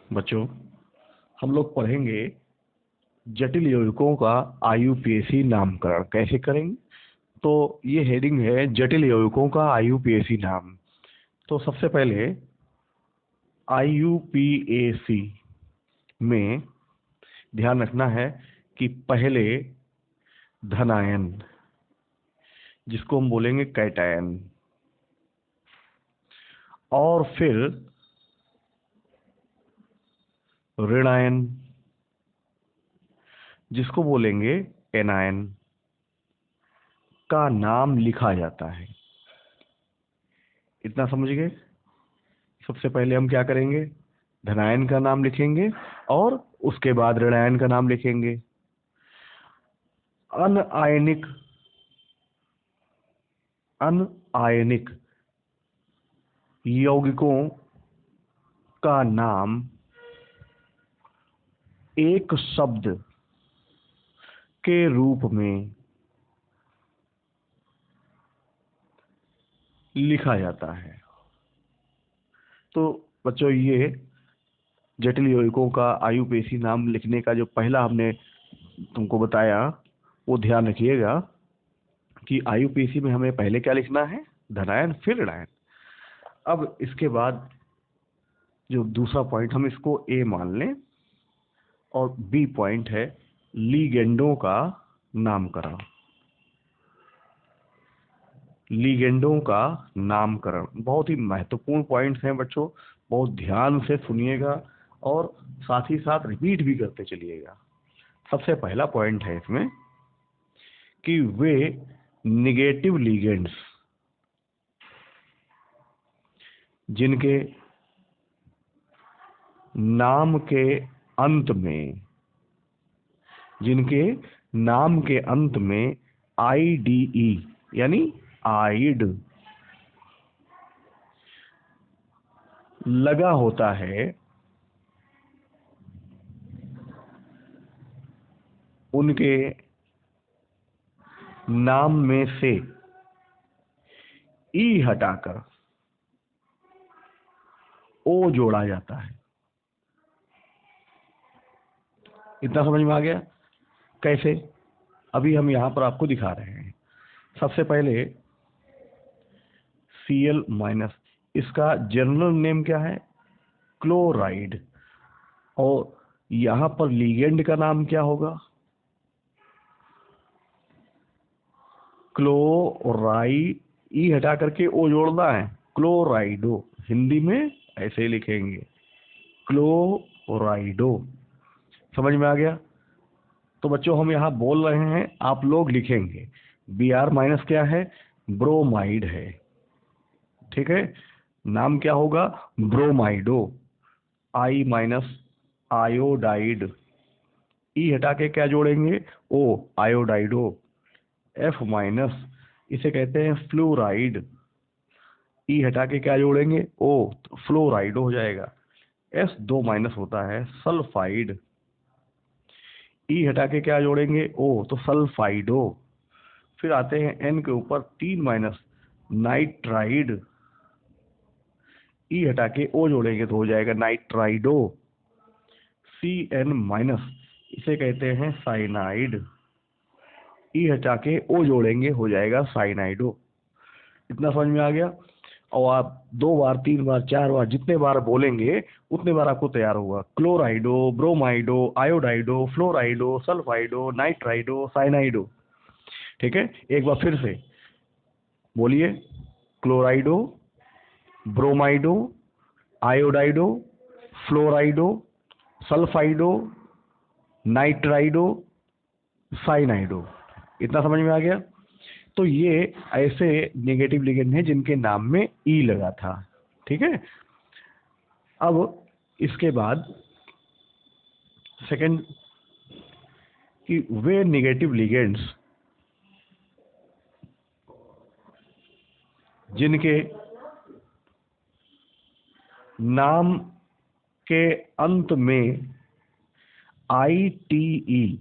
बच्चों, हम लोग पढ़ेंगे जटिल यौगिकों का आईयूपीएसी नामकरण कैसे करेंगे। तो ये हेडिंग है जटिल यौगिकों का आईयूपीएसी नाम। तो सबसे पहले आईयूपीएसी में ध्यान रखना है कि पहले धनायन, जिसको हम बोलेंगे कैटायन, और फिर ऋणायन, जिसको बोलेंगे एनायन, का नाम लिखा जाता है। इतना समझ गए। सबसे पहले हम क्या करेंगे, धनायन का नाम लिखेंगे और उसके बाद ऋणायन का नाम लिखेंगे। अनआयनिक अनआयनिक यौगिकों का नाम एक शब्द के रूप में लिखा जाता है। तो बच्चों, ये जटिल यौगिकों का आईयूपीएसी नाम लिखने का जो पहला हमने तुमको बताया, वो ध्यान रखिएगा कि आईयूपीएसी में हमें पहले क्या लिखना है, धनायन फिर ऋणायन। अब इसके बाद जो दूसरा पॉइंट, हम इसको ए मान लें, और बी पॉइंट है लीगेंडों का नामकरण। लीगेंडों का नामकरण बहुत ही महत्वपूर्ण पॉइंट्स हैं बच्चों, बहुत ध्यान से सुनिएगा और साथ ही साथ रिपीट भी करते चलिएगा। सबसे पहला पॉइंट है इसमें कि वे निगेटिव लीगेंड्स, जिनके नाम के अंत में आईडीई यानी आइड लगा होता है, उनके नाम में से ई हटाकर ओ जोड़ा जाता है। इतना समझ में आ गया कैसे? अभी हम यहां पर आपको दिखा रहे हैं। सबसे पहले Cl माइनस, इसका जनरल नेम क्या है, क्लोराइड, और यहां पर लीगेंड का नाम क्या होगा, क्लोराइड। ई हटा करके ओ जोड़ना है, क्लोराइडो। हिंदी में ऐसे ही लिखेंगे, क्लोराइडो। समझ में आ गया? तो बच्चों, हम यहाँ बोल रहे हैं, आप लोग लिखेंगे। Br माइनस क्या है, ब्रोमाइड है। ठीक है, नाम क्या होगा, ब्रोमाइडो। I माइनस आयोडाइड, ई हटा के क्या जोड़ेंगे, ओ, आयोडाइडो। F माइनस, इसे कहते हैं फ्लोराइड, ई हटा के क्या जोड़ेंगे, ओ, तो फ्लोराइड हो जाएगा। S 2 माइनस होता है सल्फाइड, ई हटा के क्या जोड़ेंगे, ओ, तो सल्फाइडो। फिर आते हैं N के ऊपर 3 माइनस नाइट्राइड, ई हटा के ओ जोड़ेंगे तो हो जाएगा नाइट्राइडो। Cn माइनस, इसे कहते हैं साइनाइड, ई हटा के ओ जोड़ेंगे हो जाएगा साइनाइडो। इतना समझ में आ गया? और आप 2 बार 3 बार 4 बार जितने बार बोलेंगे उतने बार आपको तैयार होगा। क्लोराइडो, ब्रोमाइडो, आयोडाइडो, फ्लोराइडो, सल्फाइडो, नाइट्राइडो, साइनाइडो। ठीक है, एक बार फिर से बोलिए, क्लोराइडो, ब्रोमाइडो, आयोडाइडो, फ्लोराइडो, सल्फाइडो, नाइट्राइडो, साइनाइडो। इतना समझ में आ गया? तो ये ऐसे नेगेटिव लिगेंड हैं जिनके नाम में ई लगा था। ठीक है, अब इसके बाद सेकंड, कि वे नेगेटिव लिगेंड्स जिनके नाम के अंत में ITE,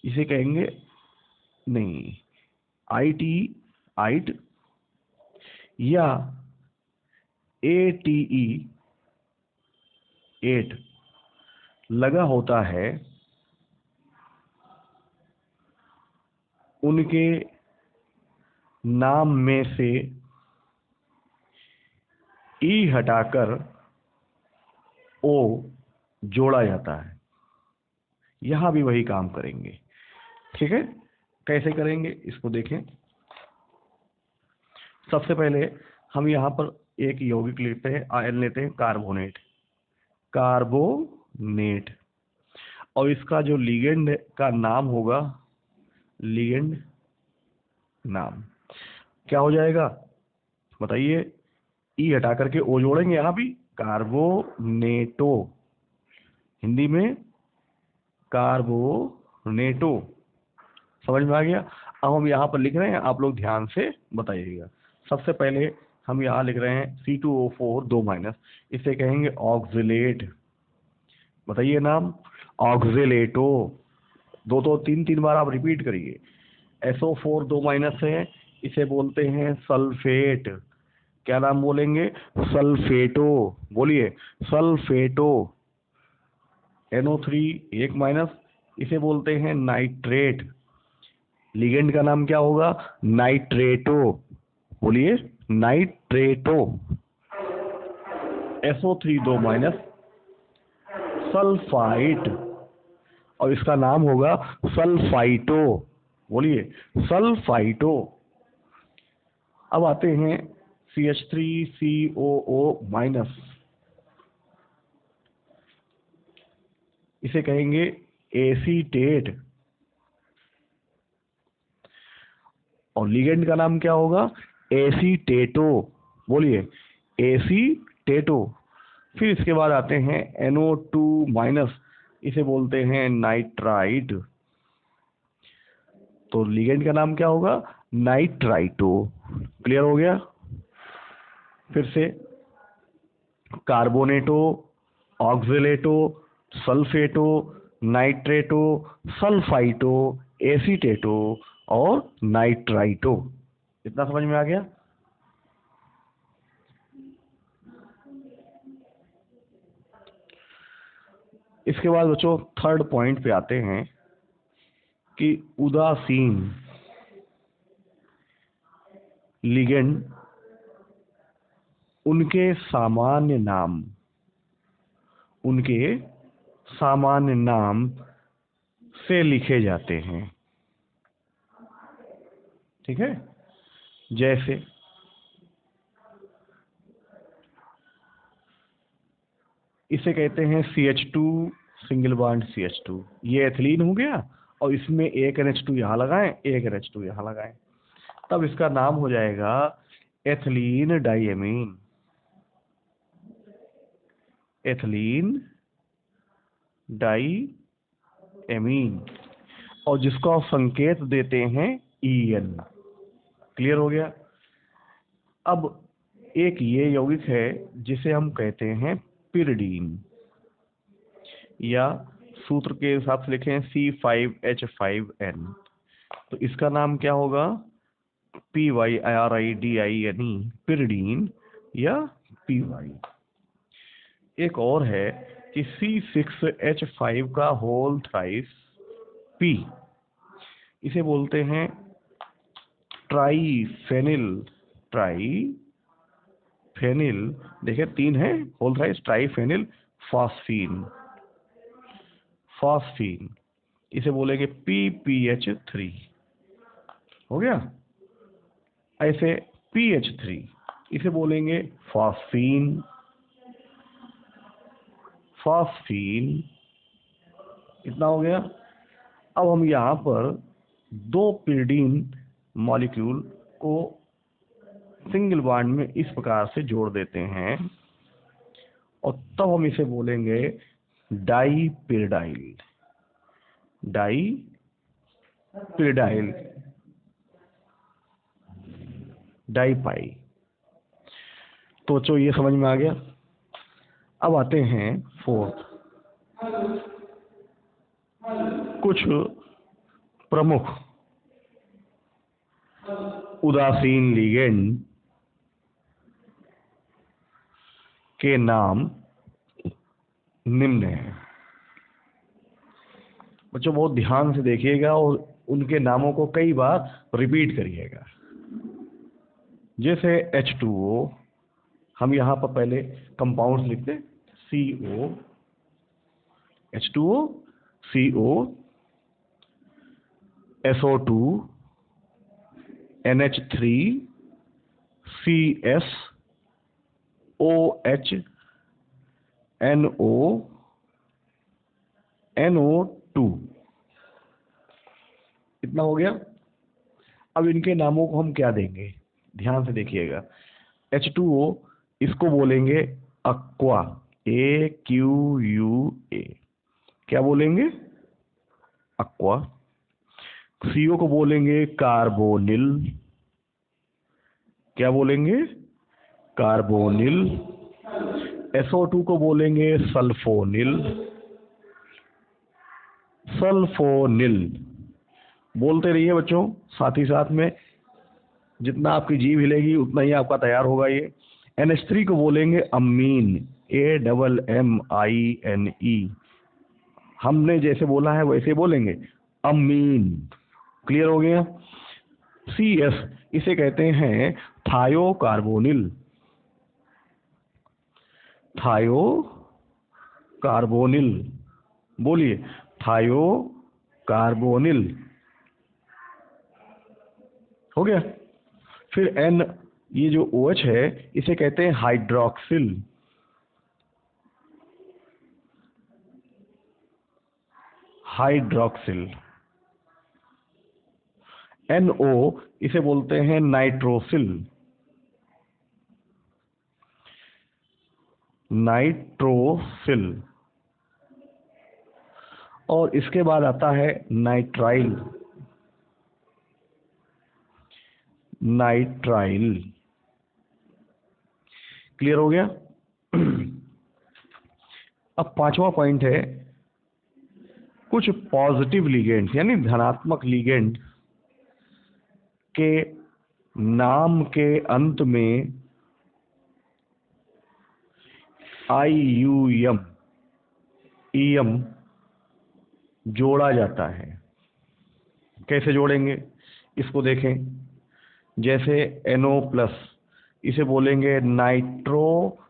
इसे कहेंगे, नहीं, ITE, आइट, या ATE, 8 लगा होता है उनके नाम में से ई हटाकर ओ जोड़ा जाता है। यहां भी वही काम करेंगे। ठीक है, कैसे करेंगे इसको देखें। सबसे पहले हम यहाँ पर एक यौगिक लेते हैं, आयन लेते हैं, कार्बोनेट। कार्बोनेट और इसका जो लिगेंड का नाम होगा, लिगेंड नाम क्या हो जाएगा बताइए। ई हटा करके ओ जोड़ेंगे, यहाँ भी कार्बोनेटो, हिंदी में कार्बोनेटो। समझ में आ गया। अब हम यहाँ पर लिख रहे हैं, आप लोग ध्यान से बताइएगा। सबसे पहले हम यहाँ लिख रहे हैं C2O4 2 माइनस, इसे कहेंगे ऑक्सिलेट। बताइए नाम, ऑक्सिलेटो। दो तो तीन तीन बार आप रिपीट करिए। SO4 2 माइनस है, इसे बोलते हैं सल्फेट। क्या नाम बोलेंगे, सल्फेटो। बोलिए सल्फेटो। NO3 1 माइनस, इसे बोलते हैं नाइट्रेट। लिगेंड का नाम क्या होगा, नाइट्रेटो। बोलिए नाइट्रेटो। SO3 2 माइनस, सल्फाइट, और इसका नाम होगा सल्फाइटो। बोलिए सल्फाइटो। अब आते हैं CH3COO माइनस, इसे कहेंगे एसीटेट। और लिगेंड का नाम क्या होगा, एसीटेटो। बोलिए एसीटेटो। फिर इसके बाद आते हैं NO2 माइनस, इसे बोलते हैं नाइट्राइट। तो लिगेंड का नाम क्या होगा, नाइट्राइटो। क्लियर हो गया। फिर से कार्बोनेटो, ऑक्सिलेटो, सल्फेटो, नाइट्रेटो, सल्फाइटो, एसीटेटो और नाइट्राइटो। इतना समझ में आ गया। इसके बाद बच्चों थर्ड पॉइंट पे आते हैं कि उदासीन लिगेंड उनके सामान्य नाम से लिखे जाते हैं। ठीक है, जैसे इसे कहते हैं CH2 सिंगल बॉन्ड CH2। ये एथिलीन हो गया और इसमें एक NH2 यहाँ लगाएं, एक NH2 यहाँ लगाएं, तब इसका नाम हो जाएगा एथिलीन डाइएमीन। एथिलीन डाइएमीन, और जिसको आप संकेत देते हैं EN। क्लियर हो गया। अब एक ये यौगिक है जिसे हम कहते हैं पिरिडीन, या सूत्र के हिसाब से लिखें C5H5N। तो इसका नाम क्या होगा, PYRIDINE, पिरिडीन या PY। एक और है कि C6H5 का होल थ्राइस P, इसे बोलते हैं ट्राइफेनिल। देखिए 3 है होल थ्राइस, ट्राइफेनिल फॉस्फीन। इसे बोलेंगे PPH3। हो गया। ऐसे PH3, इसे बोलेंगे फॉस्फीन। इतना हो गया। अब हम यहाँ पर 2 पिरिडीन मॉलिक्यूल को सिंगल बॉन्ड में इस प्रकार से जोड़ देते हैं, और तब हम इसे बोलेंगे डाईपिरिडाइल। डाईपाई। तो बच्चों ये समझ में आ गया। अब आते हैं फोर्थ, कुछ प्रमुख उदासीन लिगेंड के नाम निम्न है। बच्चों बहुत ध्यान से देखिएगा और उनके नामों को कई बार रिपीट करिएगा। जैसे H2O, हम यहाँ पर पहले कंपाउंड्स लिखते हैं, CO, H2O, CO, SO2, NH3, CS, OH, NO, NO2। इतना हो गया। अब इनके नामों को हम क्या देंगे, ध्यान से देखिएगा। H2O इसको बोलेंगे अक्वा, AQUA, क्या बोलेंगे, अक्वा। CO को बोलेंगे कार्बोनिल, क्या बोलेंगे, कार्बोनिल। SO2 को बोलेंगे सल्फोनिल, सल्फोनिल। बोलते रहिए बच्चों, साथ ही साथ में जितना आपकी जीभ हिलेगी उतना ही आपका तैयार होगा ये। NH3 को बोलेंगे अमीन, AMMINE, हमने जैसे बोला है वैसे बोलेंगे, अमीन। क्लियर हो गया। CS इसे कहते हैं थायोकार्बोनिल, थायोकार्बोनिल, बोलिए थायोकार्बोनिल। हो गया। फिर N, ये जो OH है इसे कहते हैं हाइड्रोक्सिल, हाइड्रोक्सिल। NO इसे बोलते हैं नाइट्रोसिल, नाइट्रोसिल। और इसके बाद आता है नाइट्राइल, नाइट्राइल। क्लियर हो गया। अब पांचवा पॉइंट है, कुछ पॉजिटिव लिगेंड्स यानी धनात्मक लिगेंड के नाम के अंत में IUM, EM जोड़ा जाता है। कैसे जोड़ेंगे इसको देखें। जैसे NO+, इसे बोलेंगे नाइट्रोसोनियम,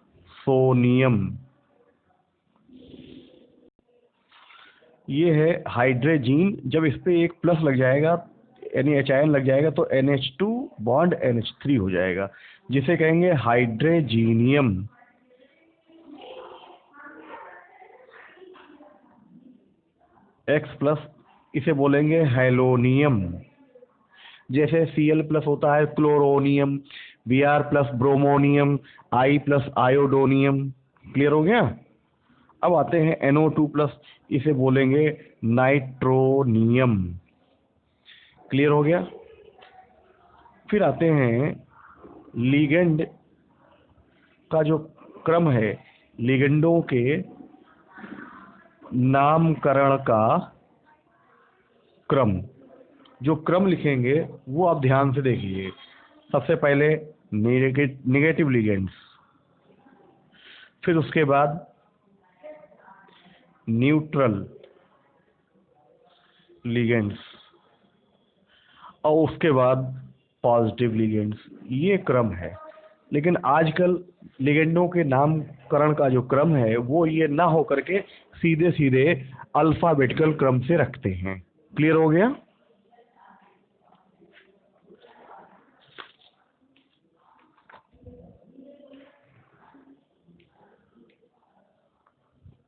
ये है हाइड्रोजीन। जब इस पे एक प्लस लग जाएगा यानी H लग जाएगा तो NH2 बॉन्ड NH3 हो जाएगा, जिसे कहेंगे हाइड्रोजीनियम। X+, इसे बोलेंगे हेलोनियम। जैसे Cl+ होता है chloronium, Br+ bromonium, I+ iodonium. Clear हो गया। अब आते हैं NO2+, इसे बोलेंगे नाइट्रोनियम। क्लियर हो गया। फिर आते हैं लिगेंड का जो क्रम है, लिगेंडों के नामकरण का क्रम, जो क्रम लिखेंगे वो आप ध्यान से देखिए। सबसे पहले नेगेटिव लिगेंड्स, फिर उसके बाद न्यूट्रल लिगेंड्स और उसके बाद पॉजिटिव लिगेंड्स। ये क्रम है। लेकिन आजकल लिगेंडों के नामकरण का जो क्रम है वो ये ना हो करके सीधे सीधे अल्फाबेटिकल क्रम से रखते हैं। क्लियर हो गया।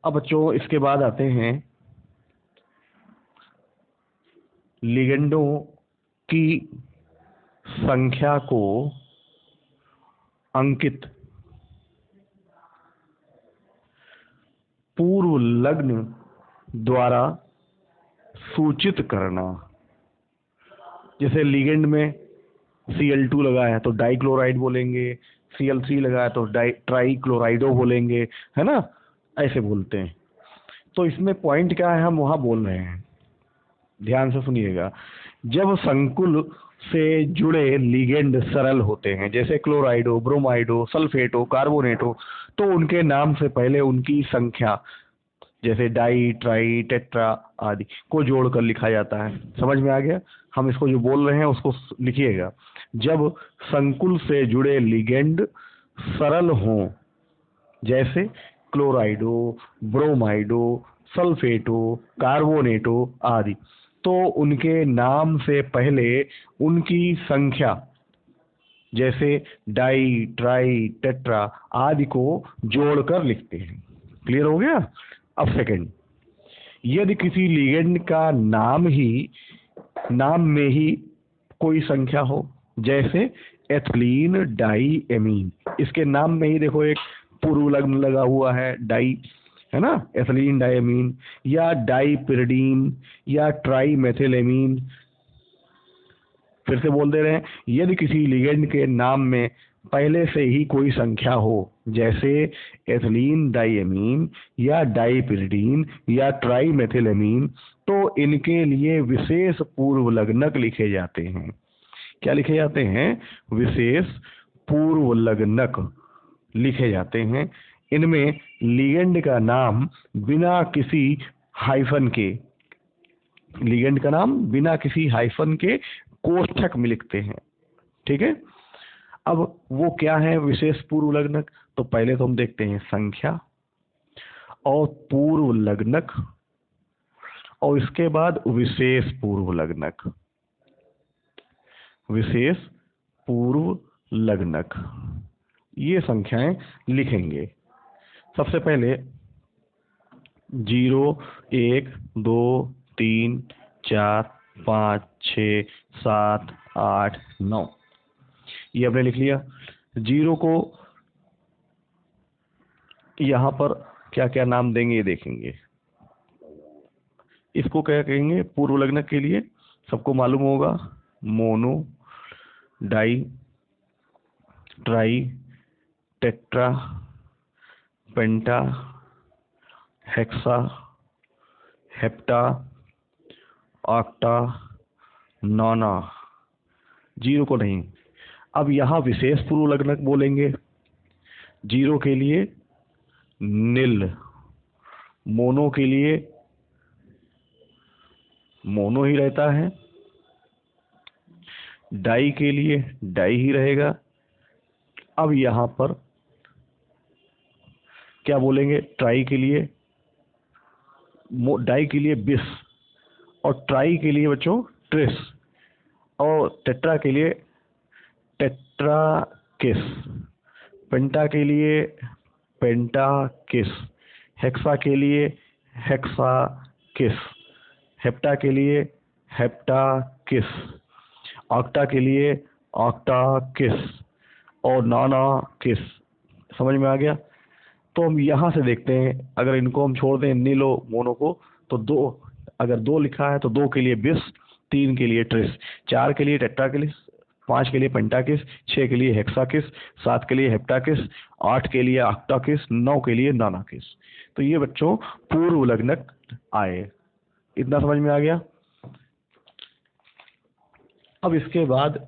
अब बच्चों इसके बाद आते हैं लिगेंडों की संख्या को अंकित पूर्व लग्न द्वारा सूचित करना। जैसे लिगेंड में Cl2 लगा है तो डाइक्लोराइड बोलेंगे, Cl3 लगा है तो ट्राइक्लोराइडो बोलेंगे, है ना, ऐसे बोलते हैं। तो इसमें पॉइंट क्या है, हम वहां बोल रहे हैं, ध्यान से सुनिएगा। जब संकुल से जुड़े लिगेंड सरल होते हैं, जैसे क्लोराइडो, ब्रोमाइडो, सल्फेटो, कार्बोनेटो, तो उनके नाम से पहले उनकी संख्या जैसे डाई, ट्राई, टेट्रा आदि को जोड़कर लिखा जाता है। समझ में आ गया? हम इसको जो बोल रहे हैं उसको लिखिएगा। जब संकुल से जुड़े लिगेंड सरल हों, जैसे क्लोराइडो, ब्रोमाइडो, सल्फेटो, कार्बोनेटो आदि, तो उनके नाम से पहले उनकी संख्या, जैसे डाई, ट्राई, टेट्रा आदि को जोड़कर लिखते हैं। क्लियर हो गया? अब सेकंड, यदि किसी लिगेंड का नाम में ही कोई संख्या हो, जैसे एथिलीन डाई एमीन, इसके नाम में ही देखो एक पूर्व लग्न लगा हुआ है, डाई, है ना, एथिलीन डाइमीन, या डाइपिरिडीन, या ट्राई मेथिलेमीन। फिर से बोल दे रहे हैं, यदि किसी लिगेंड के नाम में पहले से ही कोई संख्या हो, जैसे एथिलीन डाइएमीन या डाइपिरिडीन या ट्राइमेथिलेमीन, तो इनके लिए विशेष पूर्व लग्नक लिखे जाते हैं। क्या लिखे जाते हैं? विशेष पूर्व लग्नक लिखे जाते हैं। इनमें लिगेंड का नाम बिना किसी हाइफन के, लिगेंड का नाम बिना किसी हाइफन के कोष्ठक में लिखते हैं। ठीक है? अब वो क्या है विशेष पूर्व लग्नक? तो पहले तो हम देखते हैं संख्या और पूर्व लग्नक, और इसके बाद विशेष पूर्व लग्नक। विशेष पूर्व लग्नक, ये संख्याएं लिखेंगे। सबसे पहले 0, 1, 2, 3, 4, 5, 6, 7, 8, 9, ये हमने लिख लिया। 0 को यहाँ पर क्या क्या नाम देंगे ये देखेंगे। इसको क्या कहेंगे पूर्व लग्नक के लिए? सबको मालूम होगा, मोनो, डाई, ट्राई, टेट्रा, पेंटा, हेक्सा, हेप्टा, ऑक्टा, नोना। 0 को नहीं। अब यहाँ विशेष पूर्व लग्नक बोलेंगे। 0 के लिए नील, मोनो के लिए मोनो ही रहता है, डाई के लिए डाई ही रहेगा। अब यहाँ पर क्या बोलेंगे? ट्राई के लिए, डाई के लिए बिस, और ट्राई के लिए बच्चों ट्रिस, और टेट्रा के लिए टेट्रा किस, पेंटा के लिए पेंटा किस, हेक्सा के लिए हेक्सा किस, हेप्टा के लिए हेप्टा किस, ऑक्टा के लिए ऑक्टा किस, और नाना किस। समझ में आ गया? तो हम यहाँ से देखते हैं, अगर इनको हम छोड़ दें नीलो मोनो को, तो 2, अगर 2 लिखा है तो 2 के लिए बिस, 3 के लिए ट्रिस, 4 के लिए टेट्राकिस, 5 के लिए पेंटाकिस, 6 के लिए हेक्साकिस, 7 के लिए हेप्टाकिस, 8 के लिए ऑक्टाकिस, 9 के लिए नानाकिस। तो ये बच्चों पूर्व लग्नक आए। इतना समझ में आ गया? अब इसके बाद